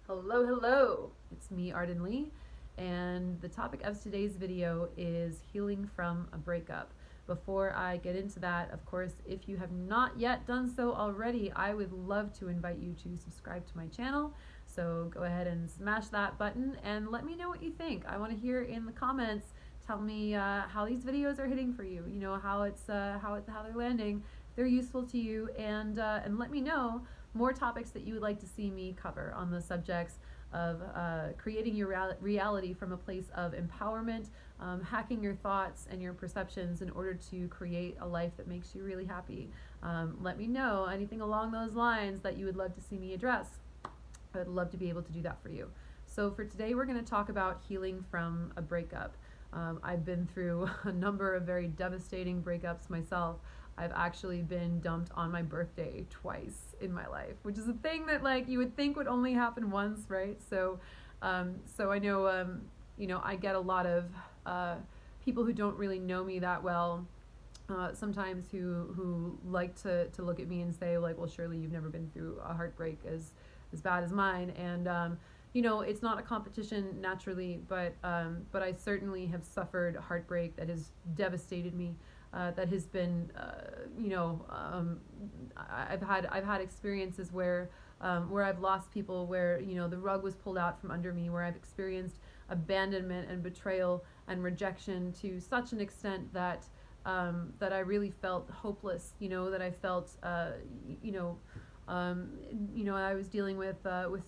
Hello, hello. It's me, Arden Lee, and the topic of today's video is healing from a breakup. Before I get into that, of course, if you have not yet done so already, I would love to invite you to subscribe to my channel. So go ahead and smash that button and let me know what you think. I want to hear in the comments. Tell me how these videos are hitting for you. You know how they're landing. If they're useful to you, and let me know more topics that you would like to see me cover on the subjects of creating your reality from a place of empowerment, hacking your thoughts and your perceptions in order to create a life that makes you really happy. Let me know anything along those lines that you would love to see me address. I would love to be able to do that for you. So for today, we're going to talk about healing from a breakup. I've been through a number of very devastating breakups myself. I've actually been dumped on my birthday twice in my life, which is a thing that like you would think would only happen once, right? So I know, I get a lot of people who don't really know me that well, sometimes who like to look at me and say like, well, surely you've never been through a heartbreak as bad as mine. And it's not a competition naturally, but I certainly have suffered heartbreak that has devastated me. That has been, I've had experiences where I've lost people, where the rug was pulled out from under me, where I've experienced abandonment and betrayal and rejection to such an extent that I really felt hopeless. That I felt, I was dealing with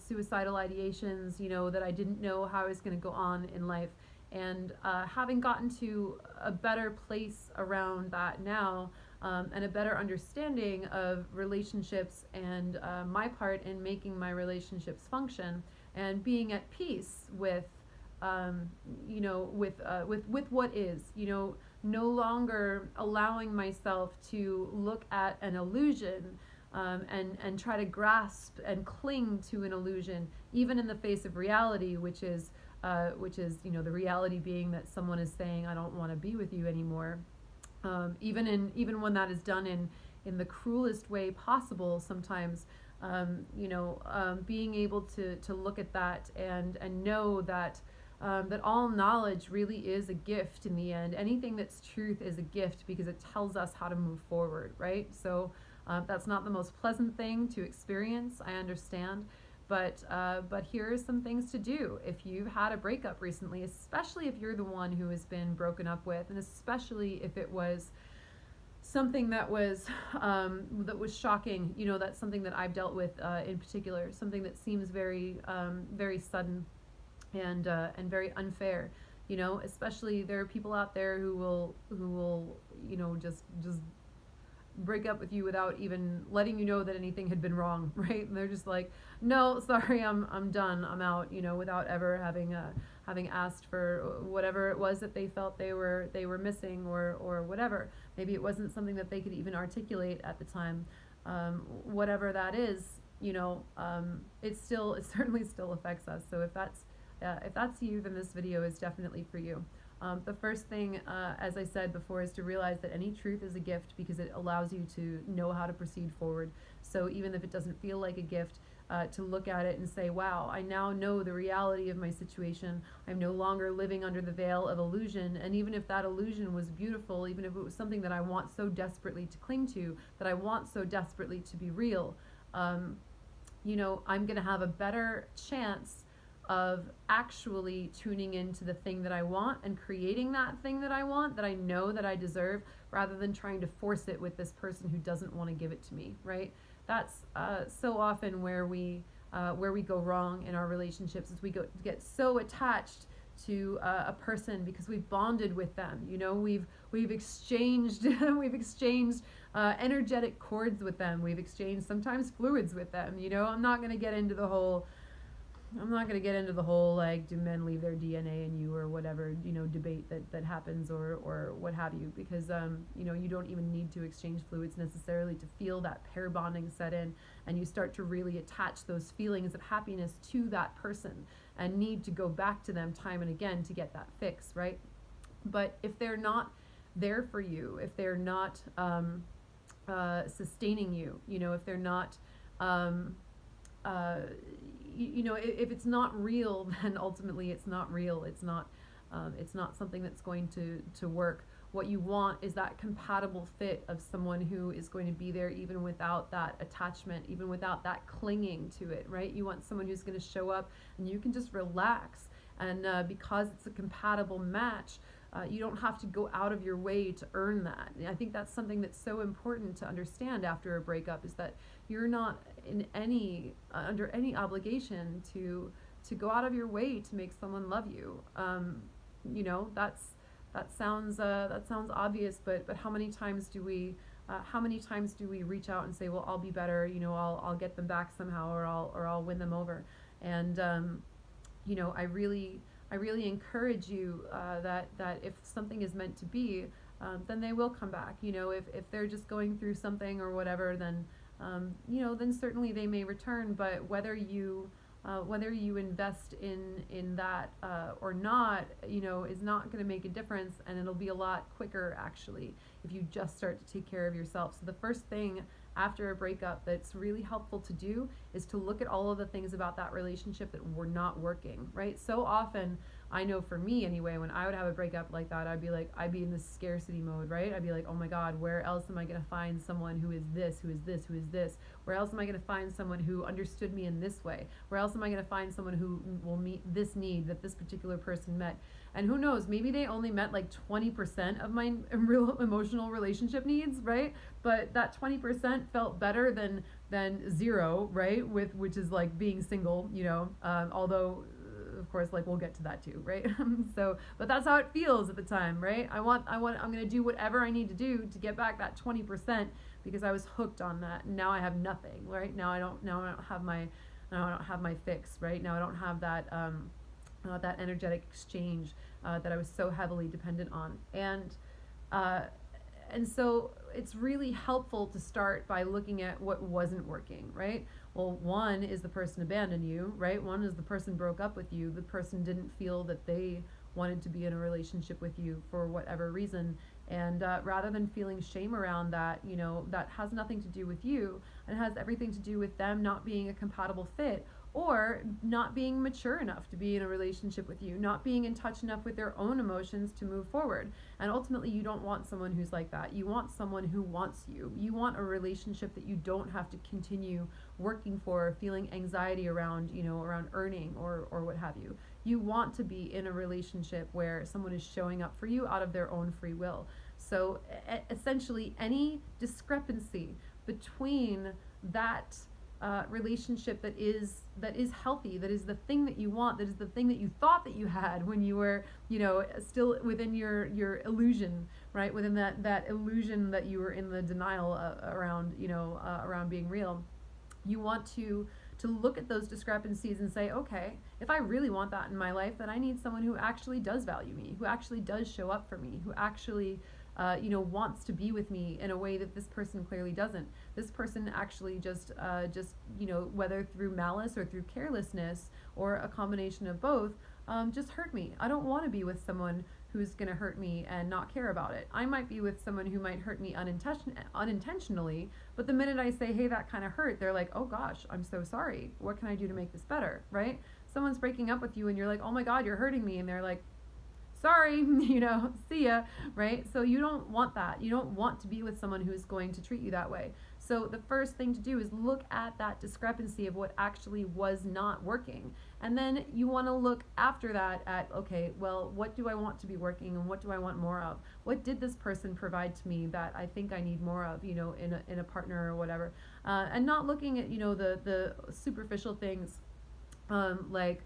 suicidal ideations. That I didn't know how I was going to go on in life. And having gotten to a better place around that now, and a better understanding of relationships and my part in making my relationships function, and being at peace with what is, no longer allowing myself to look at an illusion and try to grasp and cling to an illusion, even in the face of reality, which is the reality being that someone is saying, I don't want to be with you anymore. Even when that is done in the cruelest way possible, sometimes, being able to look at that and know that all knowledge really is a gift in the end. Anything that's truth is a gift because it tells us how to move forward, right? So that's not the most pleasant thing to experience, I understand. But here are some things to do if you've had a breakup recently, especially if you're the one who has been broken up with, and especially if it was something that was shocking. That's something that I've dealt with in particular, something that seems very sudden and very unfair. Especially there are people out there who will just break up with you without even letting you know that anything had been wrong, right? And they're just like, no, sorry, I'm done, I'm out, without ever having asked for whatever it was that they felt they were missing, or whatever. Maybe it wasn't something that they could even articulate at the time. Whatever that is, it certainly still affects us. So if that's you, then this video is definitely for you. The first thing, as I said before, is to realize that any truth is a gift because it allows you to know how to proceed forward. So even if it doesn't feel like a gift, to look at it and say, wow, I now know the reality of my situation. I'm no longer living under the veil of illusion. And even if that illusion was beautiful, even if it was something that I want so desperately to cling to, that I want so desperately to be real, I'm going to have a better chance of actually tuning into the thing that I want and creating that thing that I want, that I know that I deserve, rather than trying to force it with this person who doesn't want to give it to me, right? That's so often where we go wrong in our relationships, is we get so attached to a person because we've bonded with them. We've exchanged energetic cords with them. We've exchanged sometimes fluids with them. I'm not going to get into the whole like, do men leave their DNA in you or whatever, debate that happens or what have you, because you don't even need to exchange fluids necessarily to feel that pair bonding set in, and you start to really attach those feelings of happiness to that person and need to go back to them time and again to get that fix, right? But if they're not there for you, if they're not sustaining you, if they're not if it's not real, then ultimately it's not real. It's not something that's going to work. What you want is that compatible fit of someone who is going to be there even without that attachment, even without that clinging to it, right? You want someone who's going to show up and you can just relax. And because it's a compatible match, you don't have to go out of your way to earn that. And I think that's something that's so important to understand after a breakup, is that you're not in any under any obligation to go out of your way to make someone love you. That sounds obvious, but how many times do we reach out and say, well, I'll be better, I'll get them back somehow, or I'll win them over. And I really encourage you that if something is meant to be, then they will come back. If they're just going through something or whatever, then then certainly they may return. But whether you invest in that or not, is not going to make a difference, and it'll be a lot quicker actually if you just start to take care of yourself. So the first thing after a breakup that's really helpful to do is to look at all of the things about that relationship that were not working, right? So often, I know for me anyway, when I would have a breakup like that, I'd be in this scarcity mode, right? I'd be like, oh my God, where else am I going to find someone who is this, who is this, who is this? Where else am I going to find someone who understood me in this way? Where else am I going to find someone who will meet this need that this particular person met? And who knows, maybe they only met like 20% of my real emotional relationship needs, right? But that 20% felt better than zero, right? Which is like being single, although of course, like we'll get to that too, right? But that's how it feels at the time, right? I'm going to do whatever I need to do to get back that 20% because I was hooked on that. And now I have nothing, right? Now I don't have my fix, right? Now I don't have that, that energetic exchange that I was so heavily dependent on. And so it's really helpful to start by looking at what wasn't working, right? Well, one is the person abandoned you, right? One is the person broke up with you. The person didn't feel that they wanted to be in a relationship with you for whatever reason. And rather than feeling shame around that, that has nothing to do with you, and has everything to do with them not being a compatible fit, or not being mature enough to be in a relationship with you, not being in touch enough with their own emotions to move forward. And ultimately, you don't want someone who's like that. You want someone who wants you. You want a relationship that you don't have to continue working for, feeling anxiety around, around earning or what have you. You want to be in a relationship where someone is showing up for you out of their own free will. So essentially, any discrepancy between that relationship that is healthy, that is the thing that you want, that is the thing that you thought that you had when you were, still within your illusion, right? Within that illusion that you were in the denial around, around being real. You want to look at those discrepancies and say, okay, if I really want that in my life, then I need someone who actually does value me, who actually does show up for me, who actually wants to be with me in a way that this person clearly doesn't. This person actually just whether through malice or through carelessness or a combination of both, just hurt me. I don't want to be with someone who's going to hurt me and not care about it. I might be with someone who might hurt me unintentionally, but the minute I say, hey, that kind of hurt, they're like, oh gosh, I'm so sorry. What can I do to make this better, right? Someone's breaking up with you and you're like, oh my God, you're hurting me. And they're like, sorry, see ya, right? So you don't want that. You don't want to be with someone who's going to treat you that way. So the first thing to do is look at that discrepancy of what actually was not working. And then you want to look after that at, okay, well, what do I want to be working and what do I want more of? What did this person provide to me that I think I need more of, in a partner or whatever? And not looking at, the superficial things, like,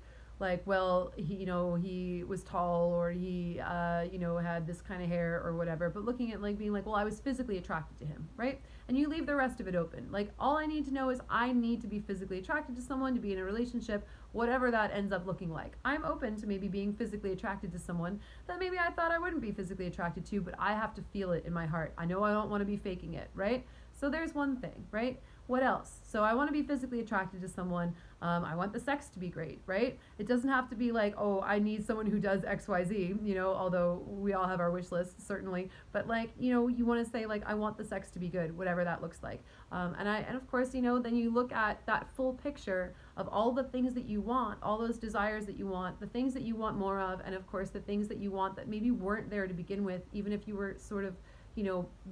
well, he was tall, or he, had this kind of hair or whatever, but looking at being like, well, I was physically attracted to him, right? And you leave the rest of it open. Like, all I need to know is I need to be physically attracted to someone, to be in a relationship, whatever that ends up looking like. I'm open to maybe being physically attracted to someone that maybe I thought I wouldn't be physically attracted to, but I have to feel it in my heart. I know I don't want to be faking it, right? So there's one thing, right? What else? So I want to be physically attracted to someone. I want the sex to be great, right? It doesn't have to be like, oh, I need someone who does X, Y, Z, although we all have our wish lists, certainly. But you want to say I want the sex to be good, whatever that looks like. And of course, then you look at that full picture of all the things that you want, all those desires that you want, the things that you want more of, and of course the things that you want that maybe weren't there to begin with, even if you were sort of,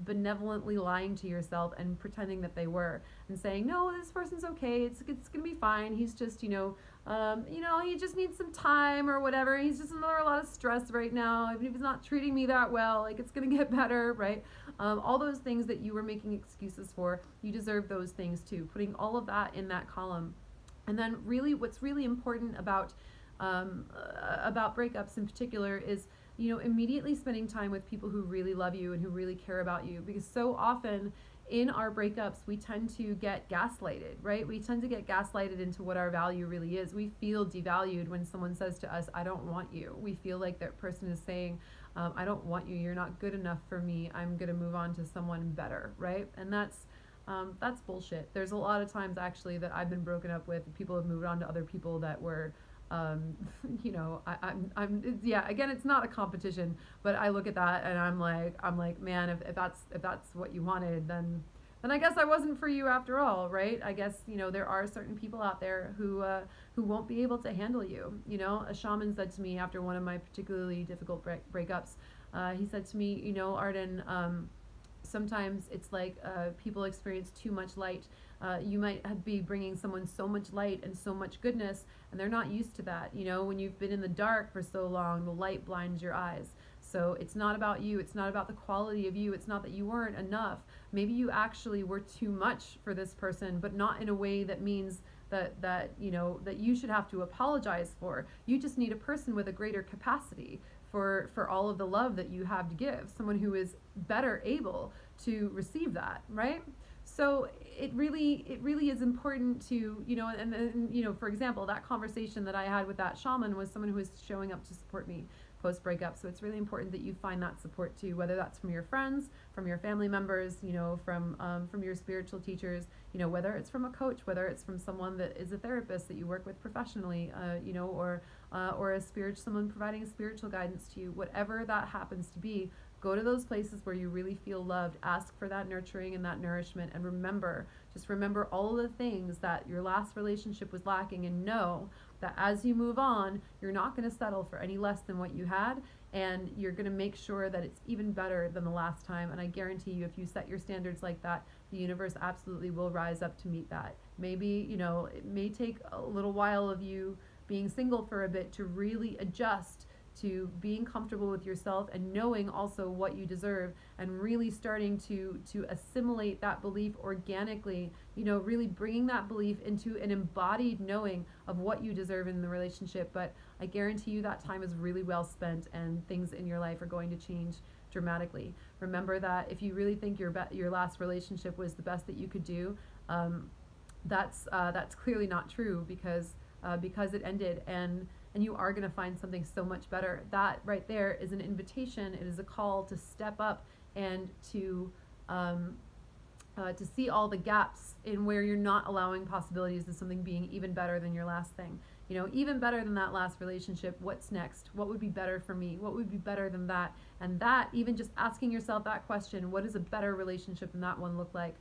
benevolently lying to yourself and pretending that they were, and saying, no, this person's okay, it's gonna be fine, he's just, he just needs some time or whatever, he's just under a lot of stress right now, even if he's not treating me that well, like, it's gonna get better, right? All those things that you were making excuses for, you deserve those things too, putting all of that in that column. And then really what's really important about breakups in particular is, immediately spending time with people who really love you and who really care about you, because so often in our breakups we tend to get gaslighted, right? We tend to get gaslighted into what our value really is. We feel devalued when someone says to us, I don't want you. We feel like that person is saying, I don't want you, you're not good enough for me, I'm gonna move on to someone better, right? And that's bullshit. There's a lot of times actually that I've been broken up with, people have moved on to other people that were again, it's not a competition, but I look at that and I'm like, man, if that's what you wanted, then I guess I wasn't for you after all, right? I guess, there are certain people out there who won't be able to handle you. A shaman said to me after one of my particularly difficult breakups, he said to me, Arden, sometimes it's like people experience too much light. You might be bringing someone so much light and so much goodness, and they're not used to that. When you've been in the dark for so long, the light blinds your eyes. So it's not about you. It's not about the quality of you. It's not that you weren't enough. Maybe you actually were too much for this person, but not in a way that means that you should have to apologize for. You just need a person with a greater capacity for all of the love that you have to give, someone who is better able to receive that, right? So it really is important to, and for example, that conversation that I had with that shaman was someone who was showing up to support me post breakup. So it's really important that you find that support too, whether that's from your friends, from your family members, from your spiritual teachers, whether it's from a coach, whether it's from someone that is a therapist that you work with professionally, or someone providing spiritual guidance to you, whatever that happens to be. Go to those places where you really feel loved, ask for that nurturing and that nourishment, and just remember all of the things that your last relationship was lacking, and know that as you move on, you're not going to settle for any less than what you had, and you're going to make sure that it's even better than the last time. And I guarantee you, if you set your standards like that, the universe absolutely will rise up to meet that. Maybe, it may take a little while of you being single for a bit to really adjust to being comfortable with yourself and knowing also what you deserve, and really starting to assimilate that belief organically, really bringing that belief into an embodied knowing of what you deserve in the relationship. But I guarantee you that time is really well spent, and things in your life are going to change dramatically. Remember that if you really think your last relationship was the best that you could do, that's clearly not true, because it ended, and you are going to find something so much better. That right there is an invitation. It is a call to step up and to see all the gaps in where you're not allowing possibilities of something being even better than your last thing. Even better than that last relationship. What's next? What would be better for me? What would be better than that? And that, even just asking yourself that question, what does a better relationship than that one look like?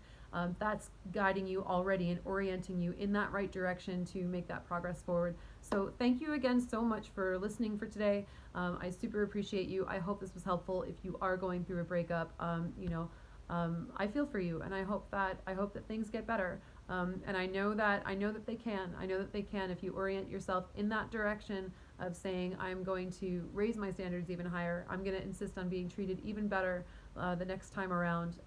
That's guiding you already and orienting you in that right direction to make that progress forward. So thank you again so much for listening for today. I super appreciate you. I hope this was helpful. If you are going through a breakup, I feel for you, and I hope that things get better. And I know that they can. I know that they can if you orient yourself in that direction of saying, I'm going to raise my standards even higher. I'm going to insist on being treated even better the next time around.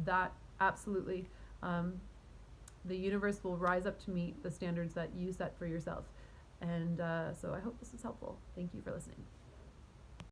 That absolutely, the universe will rise up to meet the standards that you set for yourself. And so I hope this was helpful. Thank you for listening.